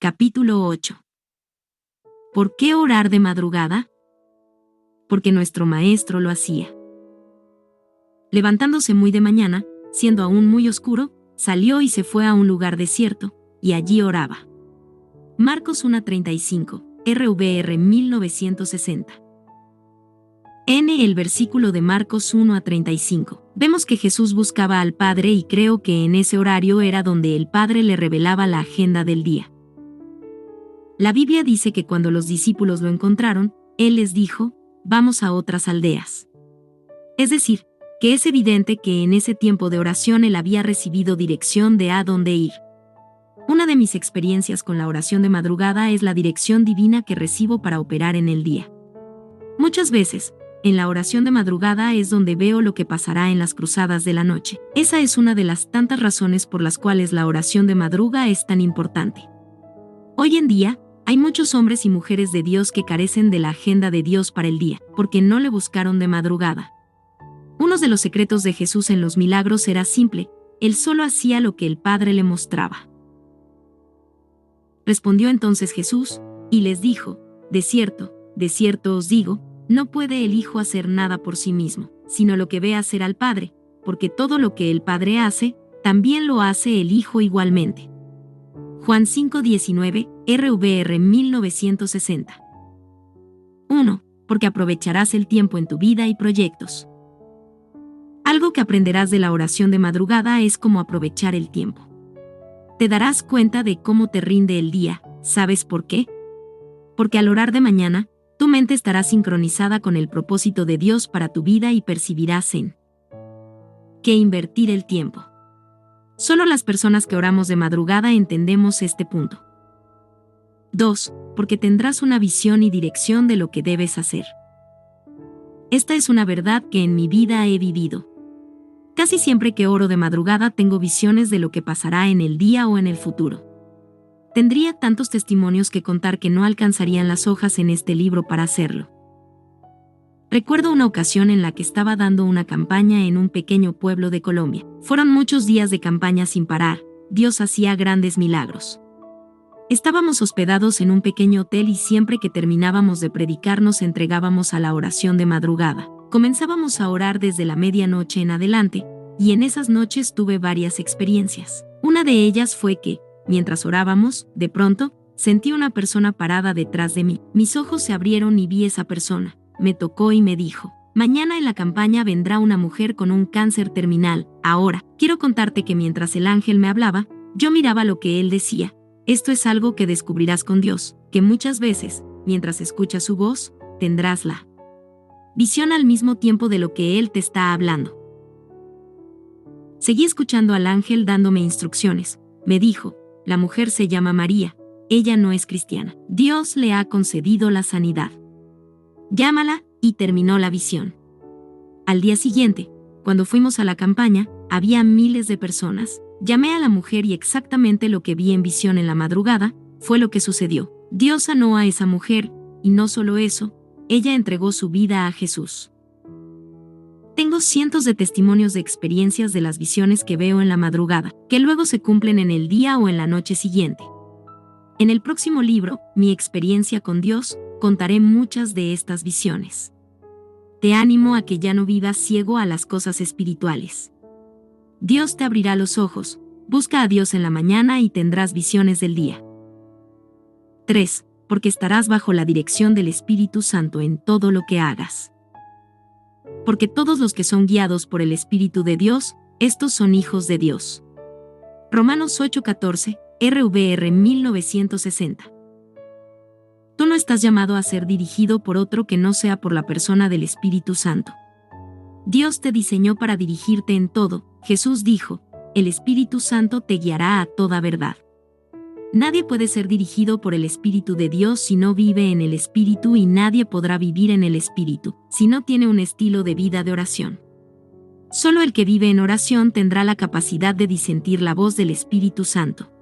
Capítulo 8. ¿Por qué orar de madrugada? Porque nuestro maestro lo hacía. Levantándose muy de mañana, siendo aún muy oscuro, salió y se fue a un lugar desierto, y allí oraba. Marcos 1:35, RVR 1960. El versículo de Marcos 1:35. Vemos que Jesús buscaba al Padre y creo que en ese horario era donde el Padre le revelaba la agenda del día. La Biblia dice que cuando los discípulos lo encontraron, Él les dijo, vamos a otras aldeas. Es decir, que es evidente que en ese tiempo de oración Él había recibido dirección de a dónde ir. Una de mis experiencias con la oración de madrugada es la dirección divina que recibo para operar en el día. Muchas veces, en la oración de madrugada es donde veo lo que pasará en las cruzadas de la noche. Esa es una de las tantas razones por las cuales la oración de madrugada es tan importante. Hoy en día, hay muchos hombres y mujeres de Dios que carecen de la agenda de Dios para el día, porque no le buscaron de madrugada. Uno de los secretos de Jesús en los milagros era simple, Él solo hacía lo que el Padre le mostraba. Respondió entonces Jesús, y les dijo, de cierto os digo, no puede el Hijo hacer nada por sí mismo, sino lo que ve hacer al Padre, porque todo lo que el Padre hace, también lo hace el Hijo igualmente. Juan 5:19, RVR 1960. 1. Porque aprovecharás el tiempo en tu vida y proyectos. Algo que aprenderás de la oración de madrugada es cómo aprovechar el tiempo. Te darás cuenta de cómo te rinde el día, ¿sabes por qué? Porque al orar de mañana, tu mente estará sincronizada con el propósito de Dios para tu vida y percibirás en qué invertir el tiempo. Solo las personas que oramos de madrugada entendemos este punto. 2. Porque tendrás una visión y dirección de lo que debes hacer. Esta es una verdad que en mi vida he vivido. Casi siempre que oro de madrugada tengo visiones de lo que pasará en el día o en el futuro. Tendría tantos testimonios que contar que no alcanzarían las hojas en este libro para hacerlo. Recuerdo una ocasión en la que estaba dando una campaña en un pequeño pueblo de Colombia. Fueron muchos días de campaña sin parar, Dios hacía grandes milagros. Estábamos hospedados en un pequeño hotel y siempre que terminábamos de predicar nos entregábamos a la oración de madrugada. Comenzábamos a orar desde la medianoche en adelante, y en esas noches tuve varias experiencias. Una de ellas fue que, mientras orábamos, de pronto, sentí una persona parada detrás de mí. Mis ojos se abrieron y vi esa persona. Me tocó y me dijo, mañana en la campaña vendrá una mujer con un cáncer terminal. Ahora, quiero contarte que mientras el ángel me hablaba, yo miraba lo que él decía. Esto es algo que descubrirás con Dios, que muchas veces, mientras escuchas su voz, tendrás la visión al mismo tiempo de lo que él te está hablando. Seguí escuchando al ángel dándome instrucciones. Me dijo, la mujer se llama María, ella no es cristiana. Dios le ha concedido la sanidad. Llámala, y terminó la visión. Al día siguiente, cuando fuimos a la campaña, había miles de personas. Llamé a la mujer y exactamente lo que vi en visión en la madrugada, fue lo que sucedió. Dios sanó a esa mujer, y no solo eso, ella entregó su vida a Jesús. Tengo cientos de testimonios de experiencias de las visiones que veo en la madrugada, que luego se cumplen en el día o en la noche siguiente. En el próximo libro, Mi experiencia con Dios, contaré muchas de estas visiones. Te animo a que ya no vivas ciego a las cosas espirituales. Dios te abrirá los ojos, busca a Dios en la mañana y tendrás visiones del día. 3. Porque estarás bajo la dirección del Espíritu Santo en todo lo que hagas. Porque todos los que son guiados por el Espíritu de Dios, estos son hijos de Dios. Romanos 8:14, RVR 1960. Tú no estás llamado a ser dirigido por otro que no sea por la persona del Espíritu Santo. Dios te diseñó para dirigirte en todo. Jesús dijo, el Espíritu Santo te guiará a toda verdad. Nadie puede ser dirigido por el Espíritu de Dios si no vive en el Espíritu y nadie podrá vivir en el Espíritu si no tiene un estilo de vida de oración. Solo el que vive en oración tendrá la capacidad de disentir la voz del Espíritu Santo.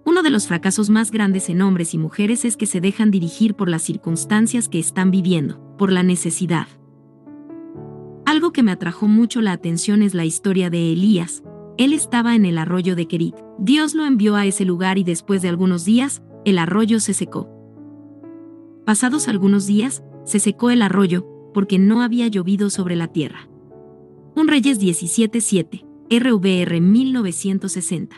Uno de los fracasos más grandes en hombres y mujeres es que se dejan dirigir por las circunstancias que están viviendo, por la necesidad. Algo que me atrajo mucho la atención es la historia de Elías. Él estaba en el arroyo de Kerit. Dios lo envió a ese lugar y después de algunos días, el arroyo se secó. Pasados algunos días, se secó el arroyo, porque no había llovido sobre la tierra. 1 Reyes 17:7, RVR 1960.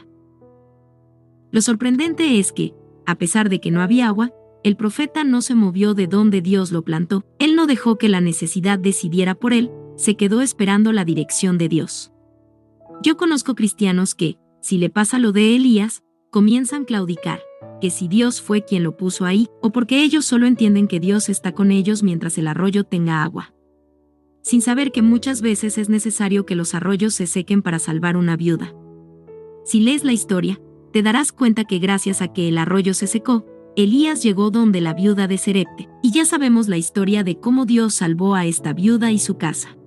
Lo sorprendente es que, a pesar de que no había agua, el profeta no se movió de donde Dios lo plantó. Él no dejó que la necesidad decidiera por él, se quedó esperando la dirección de Dios. Yo conozco cristianos que, si le pasa lo de Elías, comienzan a claudicar, que si Dios fue quien lo puso ahí, o porque ellos solo entienden que Dios está con ellos mientras el arroyo tenga agua, sin saber que muchas veces es necesario que los arroyos se sequen para salvar una viuda. Si lees la historia, te darás cuenta que gracias a que el arroyo se secó, Elías llegó donde la viuda de Serepte, y ya sabemos la historia de cómo Dios salvó a esta viuda y su casa.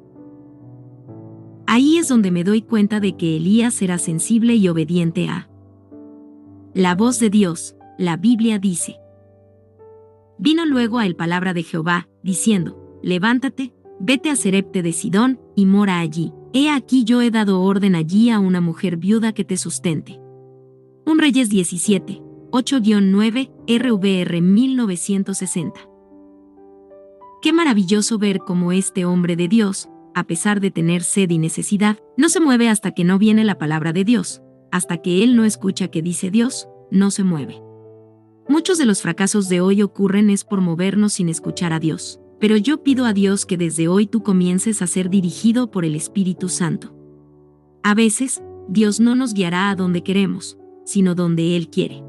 Ahí es donde me doy cuenta de que Elías era sensible y obediente a la voz de Dios. La Biblia dice: vino luego a él palabra de Jehová, diciendo: levántate, vete a Serepte de Sidón, y mora allí. He aquí yo he dado orden allí a una mujer viuda que te sustente. 1 Reyes 17, 8-9, RVR 1960. Qué maravilloso ver cómo este hombre de Dios, a pesar de tener sed y necesidad, no se mueve hasta que no viene la palabra de Dios. Hasta que él no escucha que dice Dios, no se mueve. Muchos de los fracasos de hoy ocurren es por movernos sin escuchar a Dios. Pero yo pido a Dios que desde hoy tú comiences a ser dirigido por el Espíritu Santo. A veces, Dios no nos guiará a donde queremos, sino donde Él quiere.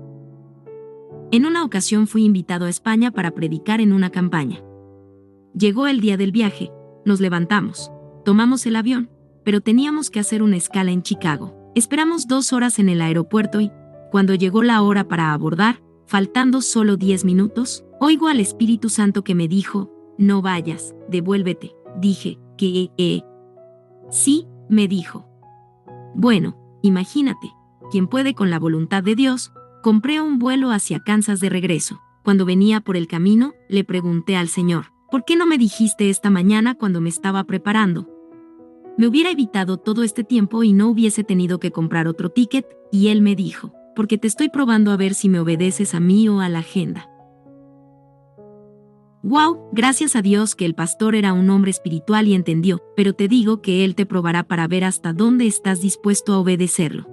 En una ocasión fui invitado a España para predicar en una campaña. Llegó el día del viaje, nos levantamos, tomamos el avión, pero teníamos que hacer una escala en Chicago. Esperamos 2 horas en el aeropuerto y, cuando llegó la hora para abordar, faltando solo 10 minutos, oigo al Espíritu Santo que me dijo: no vayas, devuélvete. Dije: ¿qué? Sí, me dijo. Bueno, imagínate, quien puede con la voluntad de Dios, compré un vuelo hacia Kansas de regreso. Cuando venía por el camino, le pregunté al Señor: ¿por qué no me dijiste esta mañana cuando me estaba preparando? Me hubiera evitado todo este tiempo y no hubiese tenido que comprar otro ticket, y él me dijo: porque te estoy probando a ver si me obedeces a mí o a la agenda. Wow, gracias a Dios que el pastor era un hombre espiritual y entendió, pero te digo que él te probará para ver hasta dónde estás dispuesto a obedecerlo.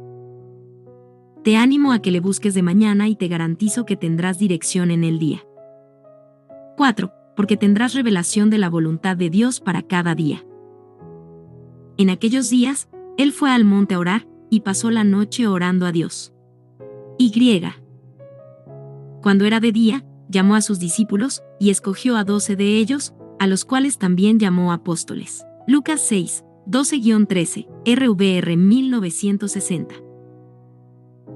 Te animo a que le busques de mañana y te garantizo que tendrás dirección en el día. 4. Porque tendrás revelación de la voluntad de Dios para cada día. En aquellos días, él fue al monte a orar, y pasó la noche orando a Dios. Cuando era de día, llamó a sus discípulos, y escogió a 12 de ellos, a los cuales también llamó apóstoles. Lucas 6, 12-13, RVR 1960.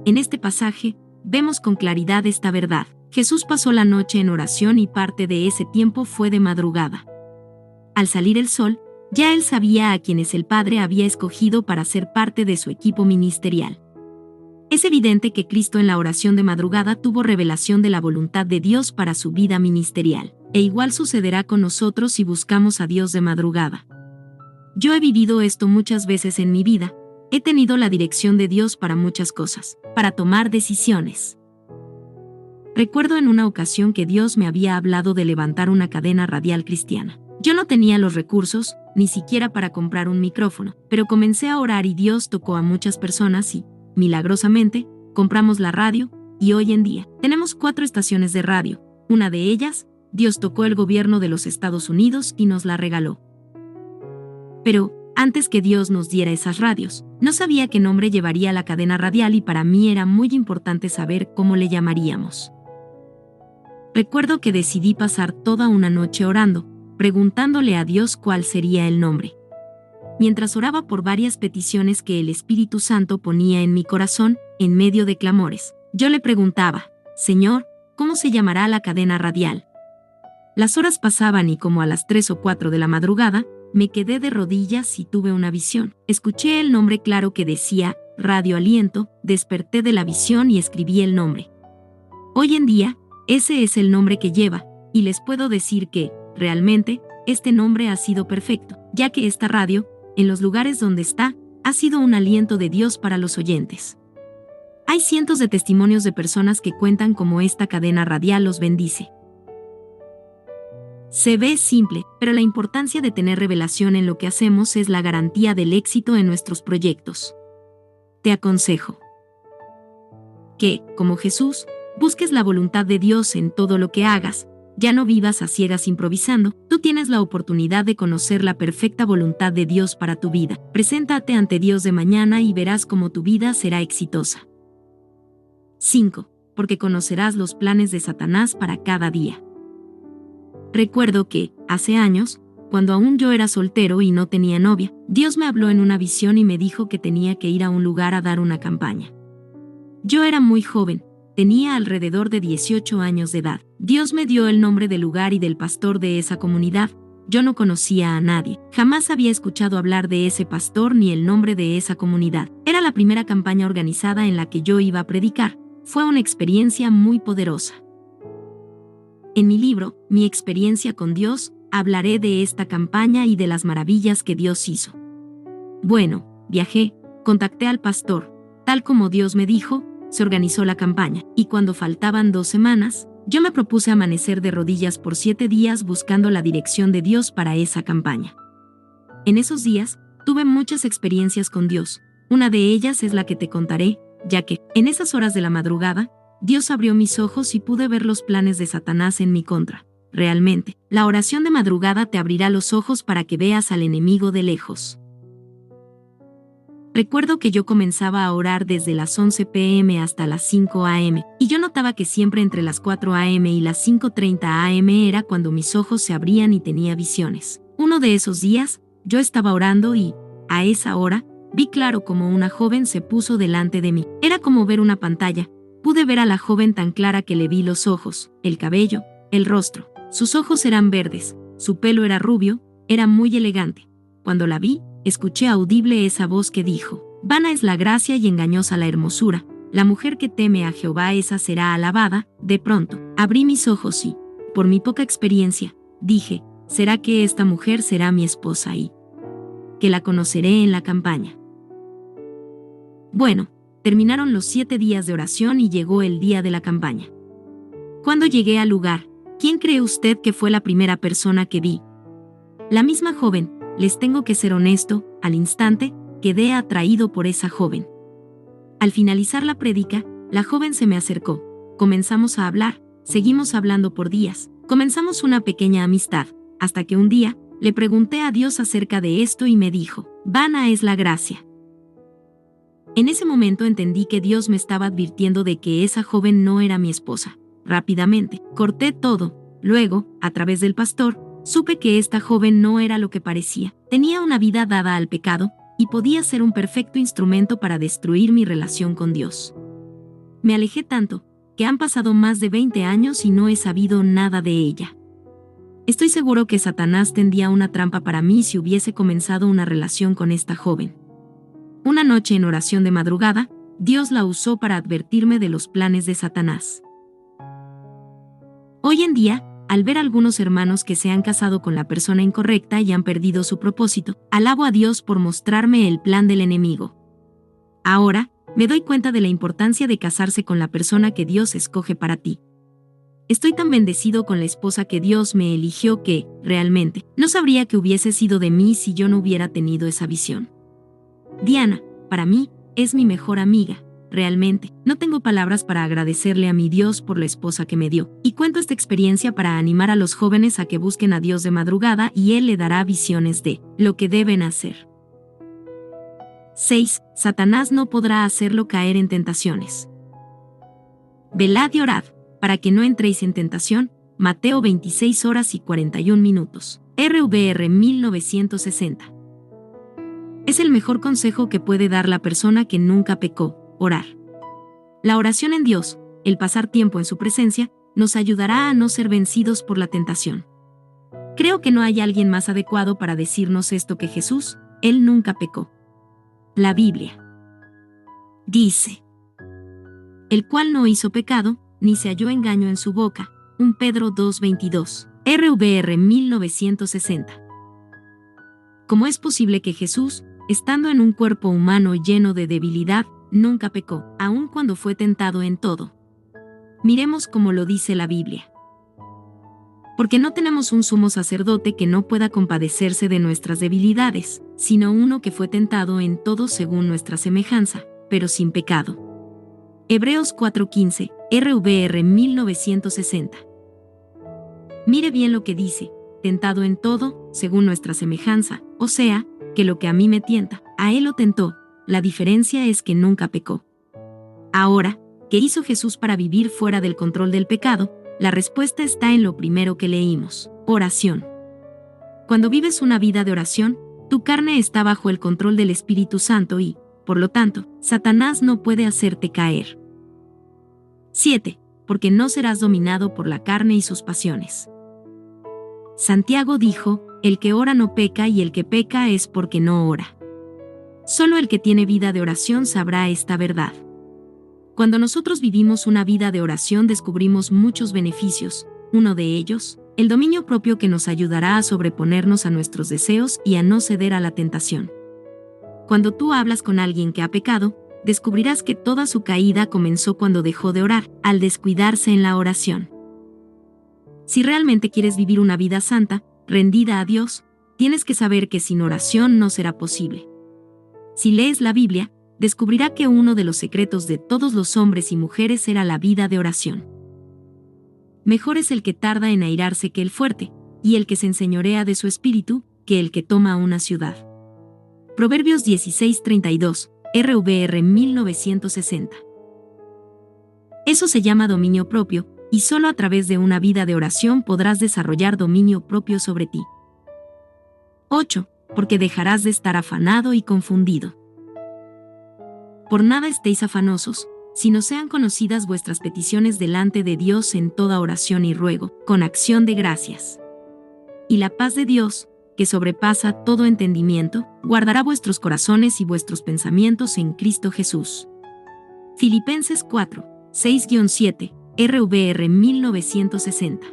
En este pasaje, vemos con claridad esta verdad. Jesús pasó la noche en oración y parte de ese tiempo fue de madrugada. Al salir el sol, ya él sabía a quienes el Padre había escogido para ser parte de su equipo ministerial. Es evidente que Cristo en la oración de madrugada tuvo revelación de la voluntad de Dios para su vida ministerial, e igual sucederá con nosotros si buscamos a Dios de madrugada. Yo he vivido esto muchas veces en mi vida, he tenido la dirección de Dios para muchas cosas, para tomar decisiones. Recuerdo en una ocasión que Dios me había hablado de levantar una cadena radial cristiana. Yo no tenía los recursos, ni siquiera para comprar un micrófono, pero comencé a orar y Dios tocó a muchas personas y, milagrosamente, compramos la radio, y hoy en día, tenemos 4 estaciones de radio. Una de ellas, Dios tocó el gobierno de los Estados Unidos y nos la regaló. Pero, antes que Dios nos diera esas radios, no sabía qué nombre llevaría la cadena radial y para mí era muy importante saber cómo le llamaríamos. Recuerdo que decidí pasar toda una noche orando, preguntándole a Dios cuál sería el nombre. Mientras oraba por varias peticiones que el Espíritu Santo ponía en mi corazón, en medio de clamores, yo le preguntaba: Señor, ¿cómo se llamará la cadena radial? Las horas pasaban y como a las 3 o 4 de la madrugada, me quedé de rodillas y tuve una visión. Escuché el nombre claro que decía Radio Aliento, desperté de la visión y escribí el nombre. Hoy en día, ese es el nombre que lleva, y les puedo decir que, realmente, este nombre ha sido perfecto, ya que esta radio, en los lugares donde está, ha sido un aliento de Dios para los oyentes. Hay cientos de testimonios de personas que cuentan cómo esta cadena radial los bendice. Se ve simple, pero la importancia de tener revelación en lo que hacemos es la garantía del éxito en nuestros proyectos. Te aconsejo que, como Jesús, busques la voluntad de Dios en todo lo que hagas. Ya no vivas a ciegas improvisando, tú tienes la oportunidad de conocer la perfecta voluntad de Dios para tu vida. Preséntate ante Dios de mañana y verás cómo tu vida será exitosa. 5. Porque conocerás los planes de Satanás para cada día. Recuerdo que, hace años, cuando aún yo era soltero y no tenía novia, Dios me habló en una visión y me dijo que tenía que ir a un lugar a dar una campaña. Yo era muy joven. Tenía alrededor de 18 años de edad. Dios me dio el nombre del lugar y del pastor de esa comunidad. Yo no conocía a nadie. Jamás había escuchado hablar de ese pastor ni el nombre de esa comunidad. Era la primera campaña organizada en la que yo iba a predicar. Fue una experiencia muy poderosa. En mi libro, Mi experiencia con Dios, hablaré de esta campaña y de las maravillas que Dios hizo. Bueno, viajé, contacté al pastor. Tal como Dios me dijo, se organizó la campaña, y cuando faltaban 2 semanas, yo me propuse amanecer de rodillas por 7 días buscando la dirección de Dios para esa campaña. En esos días, tuve muchas experiencias con Dios. Una de ellas es la que te contaré, ya que, en esas horas de la madrugada, Dios abrió mis ojos y pude ver los planes de Satanás en mi contra. Realmente, la oración de madrugada te abrirá los ojos para que veas al enemigo de lejos. Recuerdo que yo comenzaba a orar desde las 11 p.m. hasta las 5 a.m., y yo notaba que siempre entre las 4 a.m. y las 5:30 a.m. era cuando mis ojos se abrían y tenía visiones. Uno de esos días, yo estaba orando y, a esa hora, vi claro como una joven se puso delante de mí. Era como ver una pantalla. Pude ver a la joven tan clara que le vi los ojos, el cabello, el rostro. Sus ojos eran verdes, su pelo era rubio, era muy elegante. Cuando la vi, escuché audible esa voz que dijo: «Vana es la gracia y engañosa la hermosura, la mujer que teme a Jehová esa será alabada». De pronto, abrí mis ojos y, por mi poca experiencia, dije: «¿Será que esta mujer será mi esposa y que la conoceré en la campaña?». Bueno, terminaron los 7 días de oración y llegó el día de la campaña. Cuando llegué al lugar, ¿quién cree usted que fue la primera persona que vi? La misma joven. Les tengo que ser honesto, al instante, quedé atraído por esa joven. Al finalizar la prédica, la joven se me acercó. Comenzamos a hablar, seguimos hablando por días, comenzamos una pequeña amistad, hasta que un día, le pregunté a Dios acerca de esto y me dijo: «Vana es la gracia». En ese momento entendí que Dios me estaba advirtiendo de que esa joven no era mi esposa. Rápidamente, corté todo. Luego, a través del pastor, supe que esta joven no era lo que parecía. Tenía una vida dada al pecado, y podía ser un perfecto instrumento para destruir mi relación con Dios. Me alejé tanto, que han pasado más de 20 años y no he sabido nada de ella. Estoy seguro que Satanás tendía una trampa para mí si hubiese comenzado una relación con esta joven. Una noche en oración de madrugada, Dios la usó para advertirme de los planes de Satanás. Hoy en día, al ver a algunos hermanos que se han casado con la persona incorrecta y han perdido su propósito, alabo a Dios por mostrarme el plan del enemigo. Ahora, me doy cuenta de la importancia de casarse con la persona que Dios escoge para ti. Estoy tan bendecido con la esposa que Dios me eligió que, realmente, no sabría que hubiese sido de mí si yo no hubiera tenido esa visión. Diana, para mí, es mi mejor amiga. Realmente, no tengo palabras para agradecerle a mi Dios por la esposa que me dio, y cuento esta experiencia para animar a los jóvenes a que busquen a Dios de madrugada y Él le dará visiones de lo que deben hacer. 6. Satanás no podrá hacerlo caer en tentaciones. Velad y orad, para que no entréis en tentación. Mateo 26 horas y 41 minutos. RVR 1960. Es el mejor consejo que puede dar la persona que nunca pecó. Orar. La oración en Dios, el pasar tiempo en su presencia, nos ayudará a no ser vencidos por la tentación. Creo que no hay alguien más adecuado para decirnos esto que Jesús. Él nunca pecó. La Biblia dice: el cual no hizo pecado, ni se halló engaño en su boca. 1 Pedro 2:22. RVR 1960. ¿Cómo es posible que Jesús, estando en un cuerpo humano lleno de debilidad, nunca pecó, aun cuando fue tentado en todo. Miremos cómo lo dice la Biblia. Porque no tenemos un sumo sacerdote que no pueda compadecerse de nuestras debilidades, sino uno que fue tentado en todo según nuestra semejanza, pero sin pecado. Hebreos 4:15, RVR 1960. Mire bien lo que dice, tentado en todo, según nuestra semejanza, o sea, que lo que a mí me tienta, a él lo tentó, la diferencia es que nunca pecó. Ahora, ¿qué hizo Jesús para vivir fuera del control del pecado? La respuesta está en lo primero que leímos, oración. Cuando vives una vida de oración, tu carne está bajo el control del Espíritu Santo y, por lo tanto, Satanás no puede hacerte caer. 7. Porque no serás dominado por la carne y sus pasiones. Santiago dijo, el que ora no peca y el que peca es porque no ora. Solo el que tiene vida de oración sabrá esta verdad. Cuando nosotros vivimos una vida de oración descubrimos muchos beneficios, uno de ellos, el dominio propio que nos ayudará a sobreponernos a nuestros deseos y a no ceder a la tentación. Cuando tú hablas con alguien que ha pecado, descubrirás que toda su caída comenzó cuando dejó de orar, al descuidarse en la oración. Si realmente quieres vivir una vida santa, rendida a Dios, tienes que saber que sin oración no será posible. Si lees la Biblia, descubrirá que uno de los secretos de todos los hombres y mujeres era la vida de oración. Mejor es el que tarda en airarse que el fuerte, y el que se enseñorea de su espíritu, que el que toma una ciudad. Proverbios 16:32, RVR 1960. Eso se llama dominio propio, y solo a través de una vida de oración podrás desarrollar dominio propio sobre ti. 8. Porque dejarás de estar afanado y confundido. Por nada estéis afanosos, sino sean conocidas vuestras peticiones delante de Dios en toda oración y ruego, con acción de gracias. Y la paz de Dios, que sobrepasa todo entendimiento, guardará vuestros corazones y vuestros pensamientos en Cristo Jesús. Filipenses 4, 6-7, RVR 1960.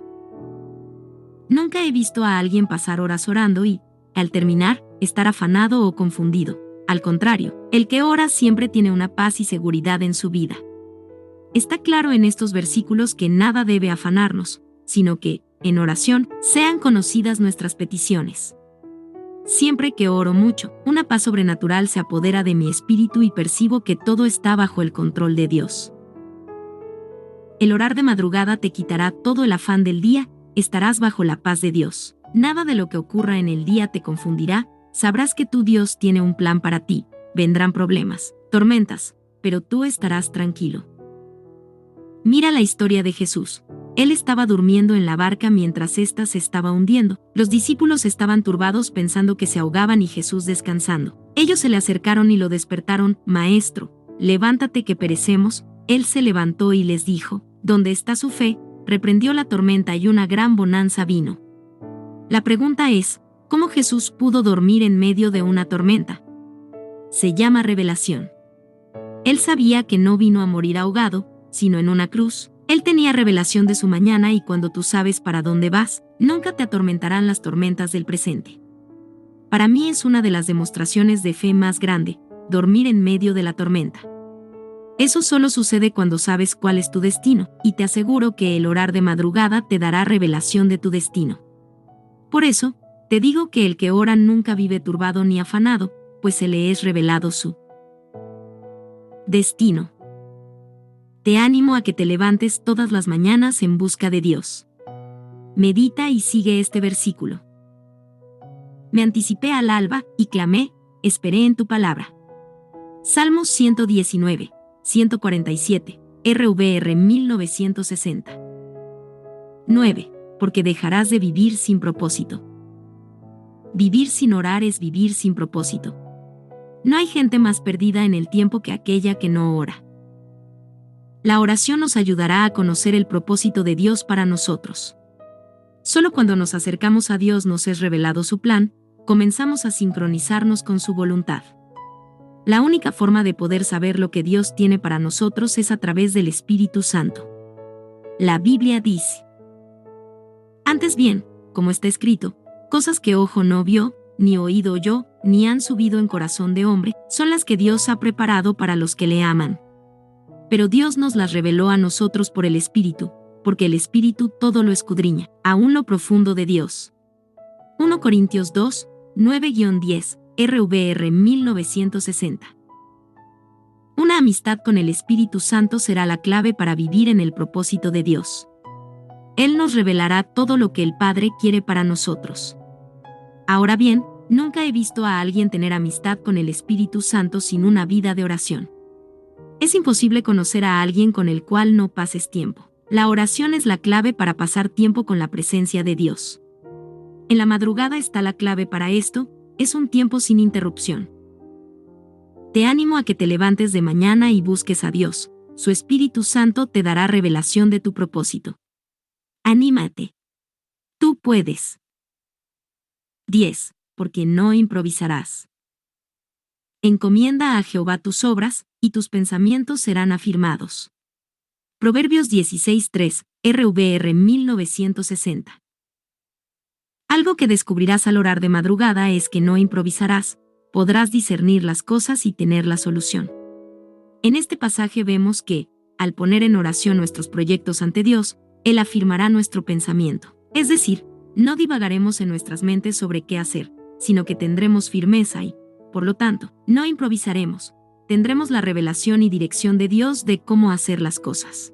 Nunca he visto a alguien pasar horas orando y, al terminar, estar afanado o confundido. Al contrario, el que ora siempre tiene una paz y seguridad en su vida. Está claro en estos versículos que nada debe afanarnos, sino que, en oración, sean conocidas nuestras peticiones. Siempre que oro mucho, una paz sobrenatural se apodera de mi espíritu y percibo que todo está bajo el control de Dios. El orar de madrugada te quitará todo el afán del día, estarás bajo la paz de Dios. Nada de lo que ocurra en el día te confundirá, sabrás que tu Dios tiene un plan para ti, vendrán problemas, tormentas, pero tú estarás tranquilo. Mira la historia de Jesús. Él estaba durmiendo en la barca mientras ésta se estaba hundiendo. Los discípulos estaban turbados pensando que se ahogaban y Jesús descansando. Ellos se le acercaron y lo despertaron, Maestro, levántate que perecemos. Él se levantó y les dijo, ¿dónde está su fe? Reprendió la tormenta y una gran bonanza vino. La pregunta es, ¿cómo Jesús pudo dormir en medio de una tormenta? Se llama revelación. Él sabía que no vino a morir ahogado, sino en una cruz. Él tenía revelación de su mañana y cuando tú sabes para dónde vas, nunca te atormentarán las tormentas del presente. Para mí es una de las demostraciones de fe más grande, dormir en medio de la tormenta. Eso solo sucede cuando sabes cuál es tu destino, y te aseguro que el orar de madrugada te dará revelación de tu destino. Por eso, te digo que el que ora nunca vive turbado ni afanado, pues se le es revelado su destino. Te animo a que te levantes todas las mañanas en busca de Dios. Medita y sigue este versículo. Me anticipé al alba y clamé, esperé en tu palabra. Salmos 119, 147, RVR 1960. 9. Porque dejarás de vivir sin propósito. Vivir sin orar es vivir sin propósito. No hay gente más perdida en el tiempo que aquella que no ora. La oración nos ayudará a conocer el propósito de Dios para nosotros. Solo cuando nos acercamos a Dios nos es revelado su plan, comenzamos a sincronizarnos con su voluntad. La única forma de poder saber lo que Dios tiene para nosotros es a través del Espíritu Santo. La Biblia dice: antes bien, como está escrito, cosas que ojo no vio, ni oído oyó, ni han subido en corazón de hombre, son las que Dios ha preparado para los que le aman. Pero Dios nos las reveló a nosotros por el Espíritu, porque el Espíritu todo lo escudriña, aún lo profundo de Dios. 1 Corintios 2, 9-10, RVR 1960. Una amistad con el Espíritu Santo será la clave para vivir en el propósito de Dios. Él nos revelará todo lo que el Padre quiere para nosotros. Ahora bien, nunca he visto a alguien tener amistad con el Espíritu Santo sin una vida de oración. Es imposible conocer a alguien con el cual no pases tiempo. La oración es la clave para pasar tiempo con la presencia de Dios. En la madrugada está la clave para esto, es un tiempo sin interrupción. Te animo a que te levantes de mañana y busques a Dios. Su Espíritu Santo te dará revelación de tu propósito. Anímate. Tú puedes. 10. Porque no improvisarás. Encomienda a Jehová tus obras, y tus pensamientos serán afirmados. Proverbios 16:3, RVR 1960. Algo que descubrirás al orar de madrugada es que no improvisarás, podrás discernir las cosas y tener la solución. En este pasaje vemos que, al poner en oración nuestros proyectos ante Dios, Él afirmará nuestro pensamiento. Es decir, no divagaremos en nuestras mentes sobre qué hacer, sino que tendremos firmeza y, por lo tanto, no improvisaremos. Tendremos la revelación y dirección de Dios de cómo hacer las cosas.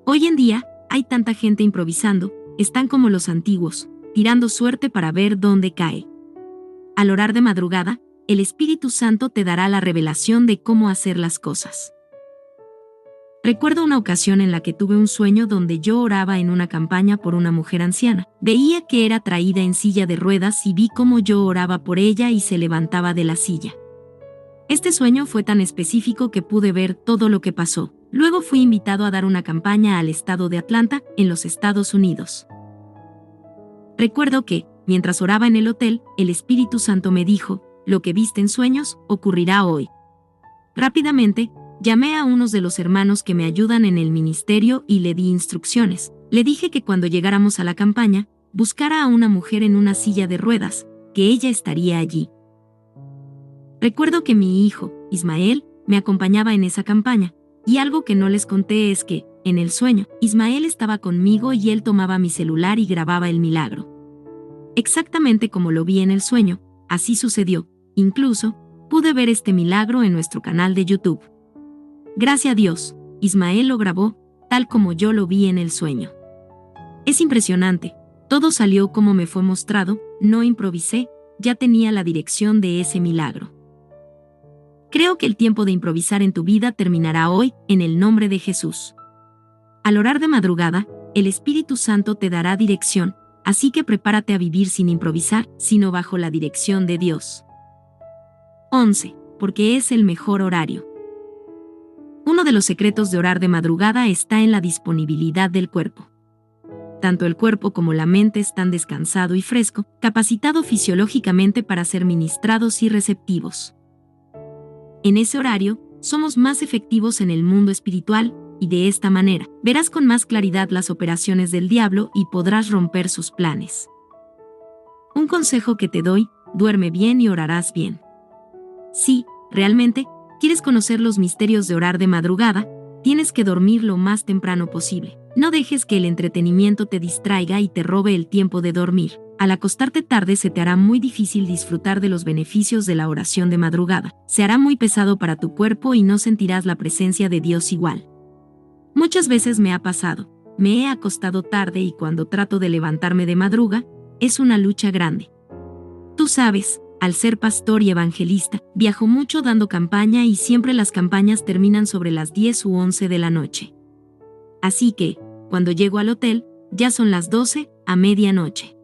Hoy en día, hay tanta gente improvisando, están como los antiguos, tirando suerte para ver dónde cae. Al orar de madrugada, el Espíritu Santo te dará la revelación de cómo hacer las cosas. Recuerdo una ocasión en la que tuve un sueño donde yo oraba en una campaña por una mujer anciana. Veía que era traída en silla de ruedas y vi cómo yo oraba por ella y se levantaba de la silla. Este sueño fue tan específico que pude ver todo lo que pasó. Luego fui invitado a dar una campaña al estado de Atlanta, en los Estados Unidos. Recuerdo que, mientras oraba en el hotel, el Espíritu Santo me dijo, lo que viste en sueños, ocurrirá hoy. Rápidamente, llamé a unos de los hermanos que me ayudan en el ministerio y le di instrucciones. Le dije que cuando llegáramos a la campaña, buscara a una mujer en una silla de ruedas, que ella estaría allí. Recuerdo que mi hijo, Ismael, me acompañaba en esa campaña, y algo que no les conté es que, en el sueño, Ismael estaba conmigo y él tomaba mi celular y grababa el milagro. Exactamente como lo vi en el sueño, así sucedió. Incluso, pude ver este milagro en nuestro canal de YouTube. Gracias a Dios, Ismael lo grabó, tal como yo lo vi en el sueño. Es impresionante, todo salió como me fue mostrado, no improvisé, ya tenía la dirección de ese milagro. Creo que el tiempo de improvisar en tu vida terminará hoy, en el nombre de Jesús. Al orar de madrugada, el Espíritu Santo te dará dirección, así que prepárate a vivir sin improvisar, sino bajo la dirección de Dios. 11. Porque es el mejor horario. Uno de los secretos de orar de madrugada está en la disponibilidad del cuerpo. Tanto el cuerpo como la mente están descansado y fresco, capacitado fisiológicamente para ser ministrados y receptivos. En ese horario, somos más efectivos en el mundo espiritual, y de esta manera, verás con más claridad las operaciones del diablo y podrás romper sus planes. Un consejo que te doy, duerme bien y orarás bien. Si, realmente, quieres conocer los misterios de orar de madrugada, tienes que dormir lo más temprano posible. No dejes que el entretenimiento te distraiga y te robe el tiempo de dormir. Al acostarte tarde se te hará muy difícil disfrutar de los beneficios de la oración de madrugada. Se hará muy pesado para tu cuerpo y no sentirás la presencia de Dios igual. Muchas veces me ha pasado, me he acostado tarde y cuando trato de levantarme de madruga, es una lucha grande. Tú sabes, al ser pastor y evangelista, viajo mucho dando campaña y siempre las campañas terminan sobre las 10 u 11 de la noche. Así que, cuando llego al hotel, ya son las 12, a medianoche.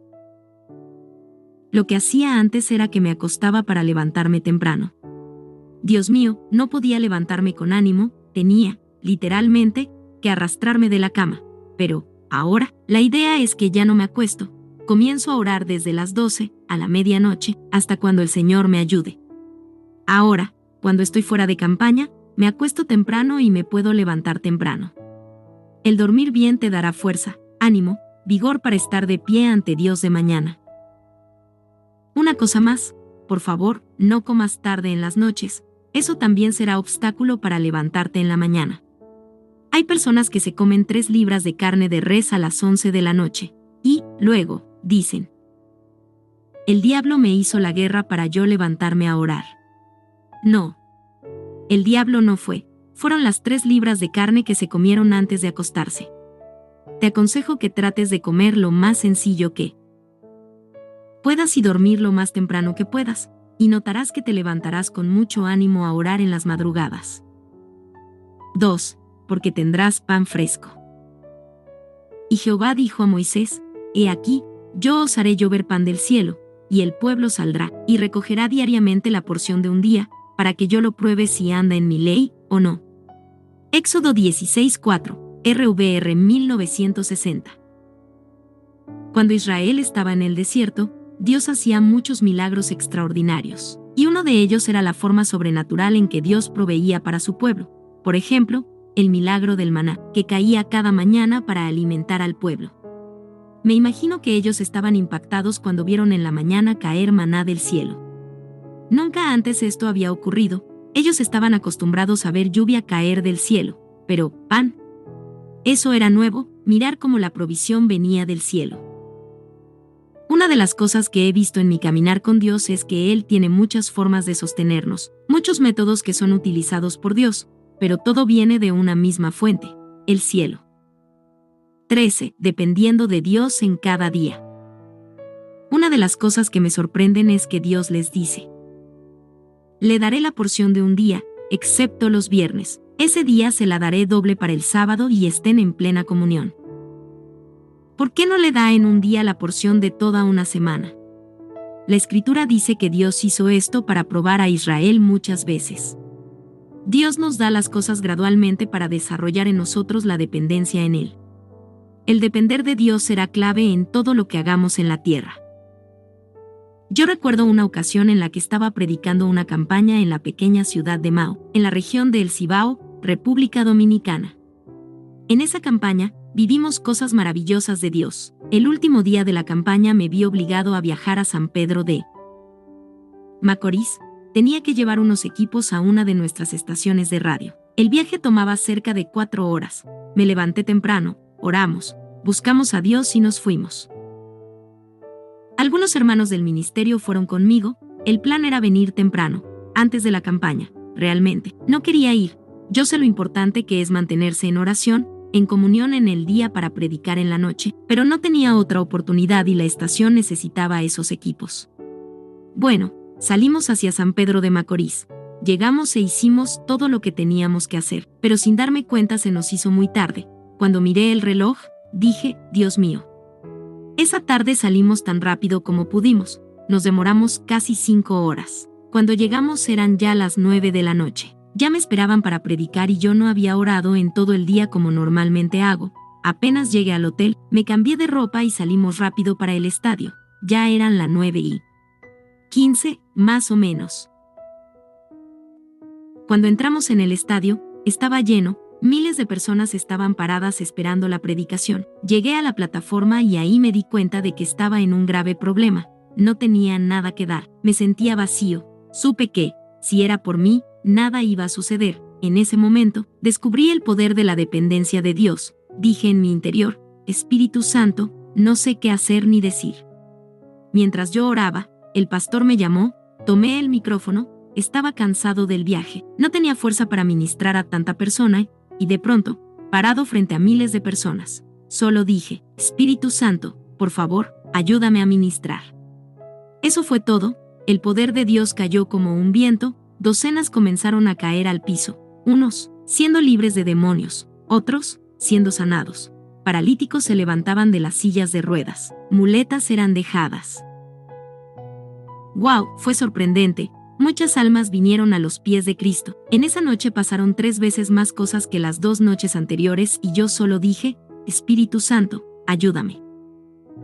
Lo que hacía antes era que me acostaba para levantarme temprano. Dios mío, no podía levantarme con ánimo, tenía, literalmente, que arrastrarme de la cama. Pero, ahora, la idea es que ya no me acuesto. Comienzo a orar desde las 12, a la medianoche, hasta cuando el Señor me ayude. Ahora, cuando estoy fuera de campaña, me acuesto temprano y me puedo levantar temprano. El dormir bien te dará fuerza, ánimo, vigor para estar de pie ante Dios de mañana. Una cosa más, por favor, no comas tarde en las noches, eso también será obstáculo para levantarte en la mañana. Hay personas que se comen 3 libras de carne de res a las 11 de la noche, y, luego, dicen: el diablo me hizo la guerra para yo levantarme a orar. No. El diablo no fueron las 3 libras de carne que se comieron antes de acostarse. Te aconsejo que trates de comer lo más sencillo que puedas y dormir lo más temprano que puedas, y notarás que te levantarás con mucho ánimo a orar en las madrugadas. 2. Porque tendrás pan fresco. Y Jehová dijo a Moisés: He aquí, yo os haré llover pan del cielo, y el pueblo saldrá, y recogerá diariamente la porción de un día, para que yo lo pruebe si anda en mi ley, o no. Éxodo 16:4, RVR 1960. Cuando Israel estaba en el desierto, Dios hacía muchos milagros extraordinarios, y uno de ellos era la forma sobrenatural en que Dios proveía para su pueblo. Por ejemplo, el milagro del maná, que caía cada mañana para alimentar al pueblo. Me imagino que ellos estaban impactados cuando vieron en la mañana caer maná del cielo. Nunca antes esto había ocurrido, ellos estaban acostumbrados a ver lluvia caer del cielo, pero, pan. Eso era nuevo, mirar cómo la provisión venía del cielo. Una de las cosas que he visto en mi caminar con Dios es que Él tiene muchas formas de sostenernos, muchos métodos que son utilizados por Dios, pero todo viene de una misma fuente, el cielo. 13. Dependiendo de Dios en cada día. Una de las cosas que me sorprenden es que Dios les dice: le daré la porción de un día, excepto los viernes. Ese día se la daré doble para el sábado y estén en plena comunión. ¿Por qué no le da en un día la porción de toda una semana? La Escritura dice que Dios hizo esto para probar a Israel muchas veces. Dios nos da las cosas gradualmente para desarrollar en nosotros la dependencia en Él. El depender de Dios será clave en todo lo que hagamos en la tierra. Yo recuerdo una ocasión en la que estaba predicando una campaña en la pequeña ciudad de Mao, en la región de El Cibao, República Dominicana. En esa campaña, vivimos cosas maravillosas de Dios. El último día de la campaña me vi obligado a viajar a San Pedro de Macorís. Tenía que llevar unos equipos a una de nuestras estaciones de radio. El viaje tomaba cerca de 4 horas. Me levanté temprano, oramos, buscamos a Dios y nos fuimos. Algunos hermanos del ministerio fueron conmigo. El plan era venir temprano, antes de la campaña. Realmente, no quería ir. Yo sé lo importante que es mantenerse en oración, en comunión en el día para predicar en la noche, pero no tenía otra oportunidad y la estación necesitaba esos equipos. Bueno, salimos hacia San Pedro de Macorís. Llegamos e hicimos todo lo que teníamos que hacer, pero sin darme cuenta se nos hizo muy tarde. Cuando miré el reloj, dije: Dios mío. Esa tarde salimos tan rápido como pudimos, nos demoramos casi 5 horas. Cuando llegamos eran ya las 9 de la noche. Ya me esperaban para predicar y yo no había orado en todo el día como normalmente hago. Apenas llegué al hotel, me cambié de ropa y salimos rápido para el estadio. Ya eran las 9:15, más o menos. Cuando entramos en el estadio, estaba lleno. Miles de personas estaban paradas esperando la predicación. Llegué a la plataforma y ahí me di cuenta de que estaba en un grave problema. No tenía nada que dar. Me sentía vacío. Supe que, si era por mí, nada iba a suceder. En ese momento, descubrí el poder de la dependencia de Dios. Dije en mi interior: Espíritu Santo, no sé qué hacer ni decir. Mientras yo oraba, el pastor me llamó, tomé el micrófono, estaba cansado del viaje, no tenía fuerza para ministrar a tanta persona, y de pronto, parado frente a miles de personas, solo dije: Espíritu Santo, por favor, ayúdame a ministrar. Eso fue todo. El poder de Dios cayó como un viento. Docenas comenzaron a caer al piso, unos siendo libres de demonios, otros siendo sanados. Paralíticos se levantaban de las sillas de ruedas, muletas eran dejadas. ¡Wow! Fue sorprendente. Muchas almas vinieron a los pies de Cristo. En esa noche pasaron 3 veces más cosas que las 2 noches anteriores y yo solo dije: Espíritu Santo, ayúdame.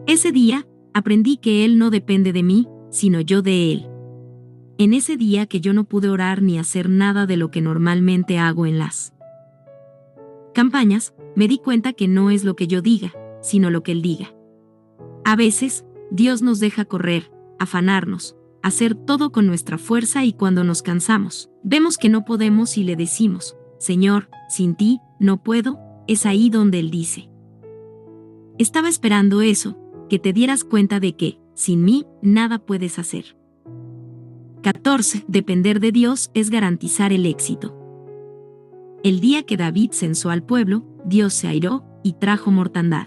Ese día, aprendí que Él no depende de mí, sino yo de Él. En ese día que yo no pude orar ni hacer nada de lo que normalmente hago en las campañas, me di cuenta que no es lo que yo diga, sino lo que Él diga. A veces, Dios nos deja correr, afanarnos, hacer todo con nuestra fuerza y cuando nos cansamos, vemos que no podemos y le decimos, Señor, sin ti, no puedo, es ahí donde Él dice. Estaba esperando eso, que te dieras cuenta de que, sin mí, nada puedes hacer. 14. Depender de Dios es garantizar el éxito. El día que David censó al pueblo, Dios se airó y trajo mortandad.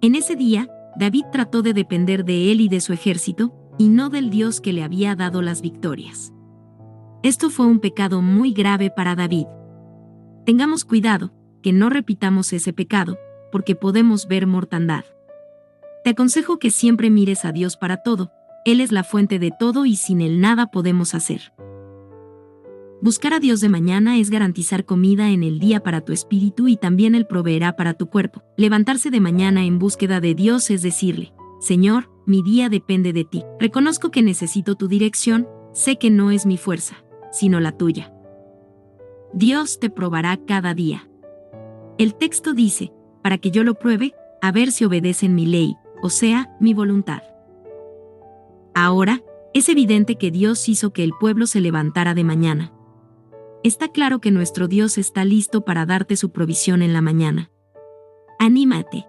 En ese día, David trató de depender de él y de su ejército, y no del Dios que le había dado las victorias. Esto fue un pecado muy grave para David. Tengamos cuidado, que no repitamos ese pecado, porque podemos ver mortandad. Te aconsejo que siempre mires a Dios para todo, Él es la fuente de todo y sin Él nada podemos hacer. Buscar a Dios de mañana es garantizar comida en el día para tu espíritu y también Él proveerá para tu cuerpo. Levantarse de mañana en búsqueda de Dios es decirle, Señor, mi día depende de ti. Reconozco que necesito tu dirección, sé que no es mi fuerza, sino la tuya. Dios te probará cada día. El texto dice, para que yo lo pruebe, a ver si obedecen mi ley, o sea, mi voluntad. Ahora, es evidente que Dios hizo que el pueblo se levantara de mañana. Está claro que nuestro Dios está listo para darte su provisión en la mañana. Anímate.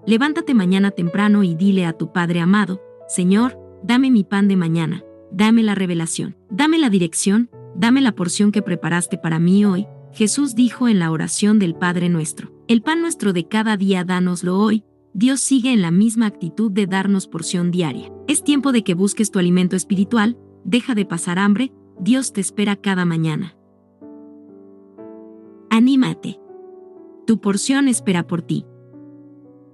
Levántate mañana temprano y dile a tu Padre amado, Señor, dame mi pan de mañana, dame la revelación, dame la dirección, dame la porción que preparaste para mí hoy. Jesús dijo en la oración del Padre Nuestro, el pan nuestro de cada día dánoslo hoy. Dios sigue en la misma actitud de darnos porción diaria. Es tiempo de que busques tu alimento espiritual, deja de pasar hambre, Dios te espera cada mañana. Anímate. Tu porción espera por ti.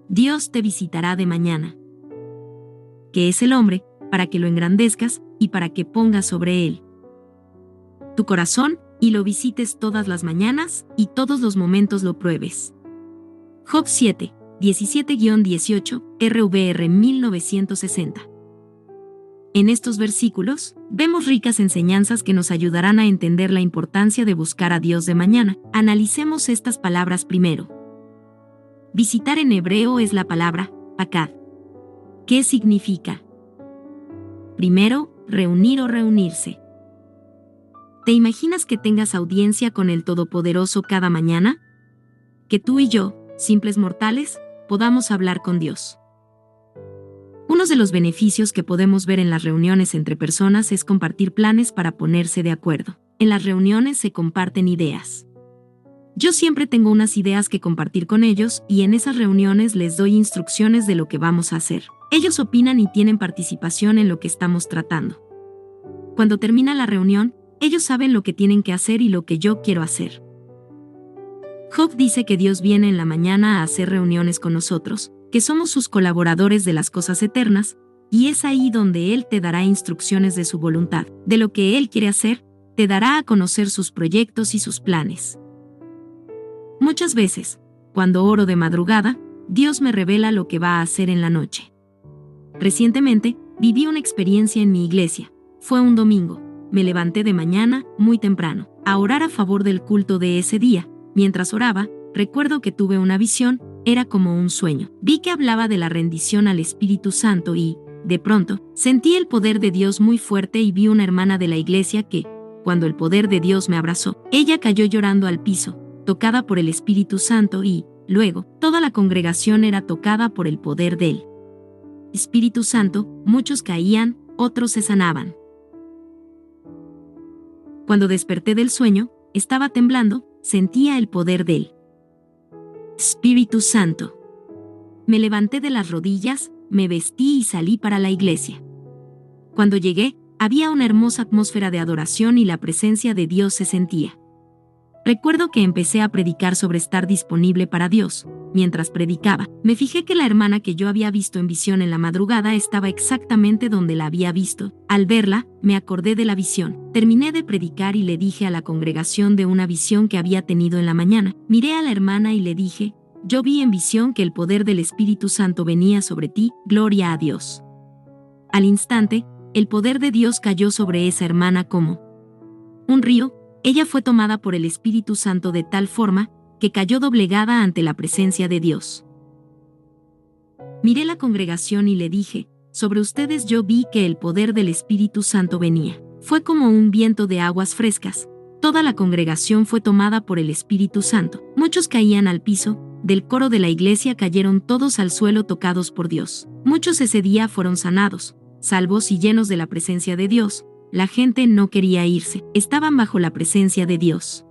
Dios te visitará de mañana. ¿Qué es el hombre, para que lo engrandezcas y para que pongas sobre él tu corazón y lo visites todas las mañanas y todos los momentos lo pruebes? Job 7, 17-18, RVR 1960. En estos versículos, vemos ricas enseñanzas que nos ayudarán a entender la importancia de buscar a Dios de mañana. Analicemos estas palabras primero. Visitar en hebreo es la palabra pakad. ¿Qué significa? Primero, reunir o reunirse. ¿Te imaginas que tengas audiencia con el Todopoderoso cada mañana? Que tú y yo, simples mortales, podamos hablar con Dios. Uno de los beneficios que podemos ver en las reuniones entre personas es compartir planes para ponerse de acuerdo. En las reuniones se comparten ideas. Yo siempre tengo unas ideas que compartir con ellos y en esas reuniones les doy instrucciones de lo que vamos a hacer. Ellos opinan y tienen participación en lo que estamos tratando. Cuando termina la reunión, ellos saben lo que tienen que hacer y lo que yo quiero hacer. Job dice que Dios viene en la mañana a hacer reuniones con nosotros, que somos sus colaboradores de las cosas eternas, y es ahí donde Él te dará instrucciones de su voluntad, de lo que Él quiere hacer, te dará a conocer sus proyectos y sus planes. Muchas veces, cuando oro de madrugada, Dios me revela lo que va a hacer en la noche. Recientemente, viví una experiencia en mi iglesia. Fue un domingo. Me levanté de mañana, muy temprano, a orar a favor del culto de ese día. Mientras oraba, recuerdo que tuve una visión, era como un sueño. Vi que hablaba de la rendición al Espíritu Santo y, de pronto, sentí el poder de Dios muy fuerte y vi una hermana de la iglesia que, cuando el poder de Dios me abrazó, ella cayó llorando al piso, tocada por el Espíritu Santo y, luego, toda la congregación era tocada por el poder de Él. Espíritu Santo, muchos caían, otros se sanaban. Cuando desperté del sueño, estaba temblando, sentía el poder de Él. Espíritu Santo. Me levanté de las rodillas, me vestí y salí para la iglesia. Cuando llegué, había una hermosa atmósfera de adoración y la presencia de Dios se sentía. Recuerdo que empecé a predicar sobre estar disponible para Dios. Mientras predicaba, me fijé que la hermana que yo había visto en visión en la madrugada estaba exactamente donde la había visto. Al verla, me acordé de la visión. Terminé de predicar y le dije a la congregación de una visión que había tenido en la mañana. Miré a la hermana y le dije, yo vi en visión que el poder del Espíritu Santo venía sobre ti, gloria a Dios. Al instante, el poder de Dios cayó sobre esa hermana como un río. Ella fue tomada por el Espíritu Santo de tal forma que cayó doblegada ante la presencia de Dios. Miré la congregación y le dije, sobre ustedes yo vi que el poder del Espíritu Santo venía. Fue como un viento de aguas frescas. Toda la congregación fue tomada por el Espíritu Santo. Muchos caían al piso, del coro de la iglesia cayeron todos al suelo tocados por Dios. Muchos ese día fueron sanados, salvos y llenos de la presencia de Dios. La gente no quería irse, estaban bajo la presencia de Dios.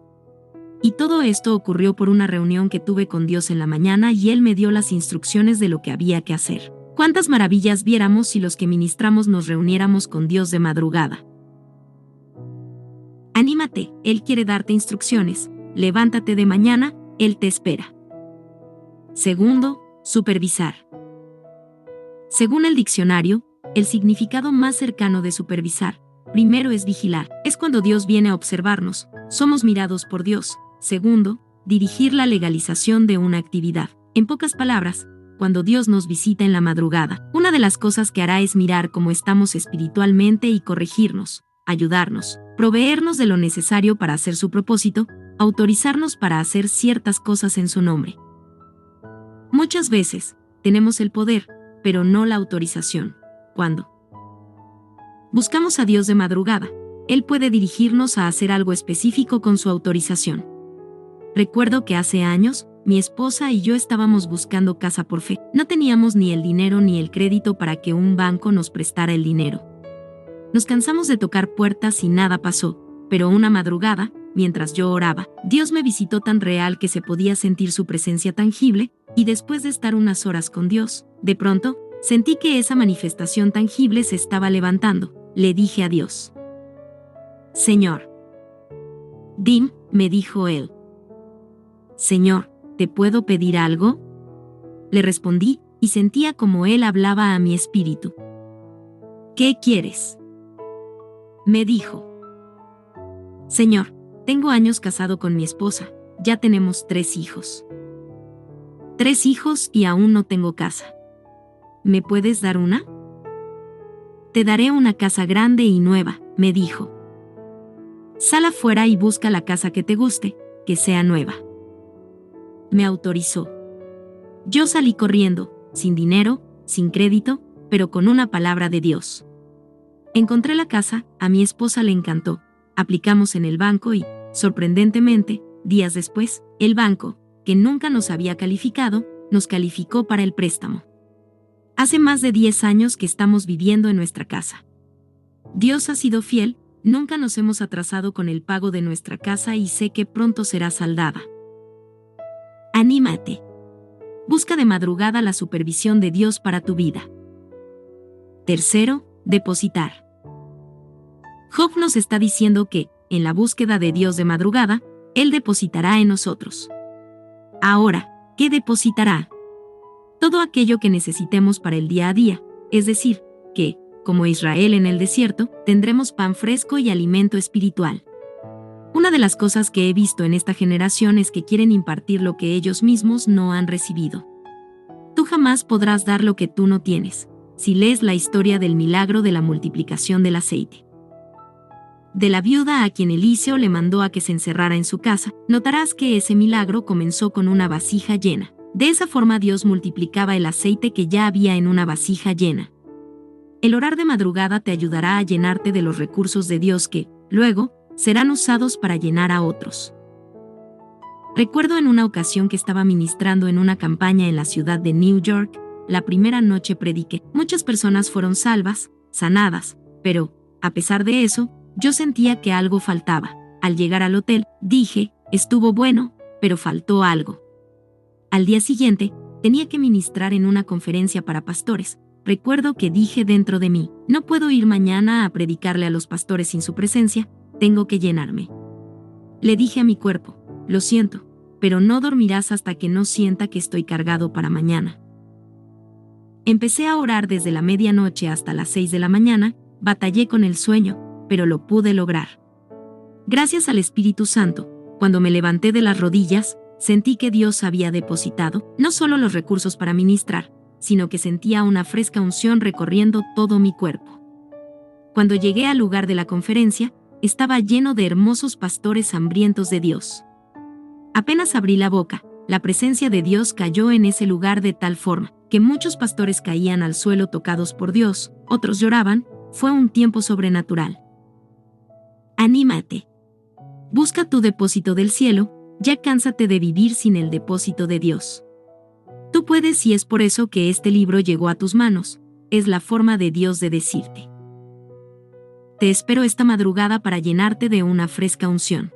Y todo esto ocurrió por una reunión que tuve con Dios en la mañana y Él me dio las instrucciones de lo que había que hacer. Cuántas maravillas viéramos si los que ministramos nos reuniéramos con Dios de madrugada. Anímate, Él quiere darte instrucciones. Levántate de mañana, Él te espera. Segundo, supervisar. Según el diccionario, el significado más cercano de supervisar, primero es vigilar, es cuando Dios viene a observarnos, somos mirados por Dios. Segundo, dirigir la legalización de una actividad. En pocas palabras, cuando Dios nos visita en la madrugada, una de las cosas que hará es mirar cómo estamos espiritualmente y corregirnos, ayudarnos, proveernos de lo necesario para hacer su propósito, autorizarnos para hacer ciertas cosas en su nombre. Muchas veces, tenemos el poder, pero no la autorización. Cuando buscamos a Dios de madrugada, Él puede dirigirnos a hacer algo específico con su autorización. Recuerdo que hace años, mi esposa y yo estábamos buscando casa por fe. No teníamos ni el dinero ni el crédito para que un banco nos prestara el dinero. Nos cansamos de tocar puertas y nada pasó, pero una madrugada, mientras yo oraba, Dios me visitó tan real que se podía sentir su presencia tangible, y después de estar unas horas con Dios, de pronto, sentí que esa manifestación tangible se estaba levantando. Le dije a Dios: Señor. Dim, me dijo Él. Señor, ¿te puedo pedir algo? Le respondí, y sentía como Él hablaba a mi espíritu. ¿Qué quieres? Me dijo: Señor, tengo años casado con mi esposa, ya tenemos 3 hijos. 3 hijos y aún no tengo casa. ¿Me puedes dar una? Te daré una casa grande y nueva, me dijo. Sal afuera y busca la casa que te guste, que sea nueva. Me autorizó. Yo salí corriendo, sin dinero, sin crédito, pero con una palabra de Dios. Encontré la casa, a mi esposa le encantó, aplicamos en el banco y, sorprendentemente, días después, el banco, que nunca nos había calificado, nos calificó para el préstamo. Hace más de 10 años que estamos viviendo en nuestra casa. Dios ha sido fiel, nunca nos hemos atrasado con el pago de nuestra casa y sé que pronto será saldada. Anímate. Busca de madrugada la supervisión de Dios para tu vida. Tercero, depositar. Job nos está diciendo que, en la búsqueda de Dios de madrugada, Él depositará en nosotros. Ahora, ¿qué depositará? Todo aquello que necesitemos para el día a día, es decir, que, como Israel en el desierto, tendremos pan fresco y alimento espiritual. Una de las cosas que he visto en esta generación es que quieren impartir lo que ellos mismos no han recibido. Tú jamás podrás dar lo que tú no tienes, si lees la historia del milagro de la multiplicación del aceite. De la viuda a quien Eliseo le mandó a que se encerrara en su casa, notarás que ese milagro comenzó con una vasija llena. De esa forma Dios multiplicaba el aceite que ya había en una vasija llena. El orar de madrugada te ayudará a llenarte de los recursos de Dios que, luego, serán usados para llenar a otros. Recuerdo en una ocasión que estaba ministrando en una campaña en la ciudad de New York. La primera noche prediqué. Muchas personas fueron salvas, sanadas, pero, a pesar de eso, yo sentía que algo faltaba. Al llegar al hotel, dije, estuvo bueno, pero faltó algo. Al día siguiente, tenía que ministrar en una conferencia para pastores. Recuerdo que dije dentro de mí, no puedo ir mañana a predicarle a los pastores sin su presencia, tengo que llenarme. Le dije a mi cuerpo, lo siento, pero no dormirás hasta que no sienta que estoy cargado para mañana. Empecé a orar desde la medianoche hasta las 6 de la mañana, batallé con el sueño, pero lo pude lograr. Gracias al Espíritu Santo, cuando me levanté de las rodillas, sentí que Dios había depositado no solo los recursos para ministrar, sino que sentía una fresca unción recorriendo todo mi cuerpo. Cuando llegué al lugar de la conferencia, estaba lleno de hermosos pastores hambrientos de Dios. Apenas abrí la boca, la presencia de Dios cayó en ese lugar de tal forma que muchos pastores caían al suelo tocados por Dios, otros lloraban, fue un tiempo sobrenatural. Anímate. Busca tu depósito del cielo, ya cánsate de vivir sin el depósito de Dios. Tú puedes y es por eso que este libro llegó a tus manos, es la forma de Dios de decirte. Te espero esta madrugada para llenarte de una fresca unción.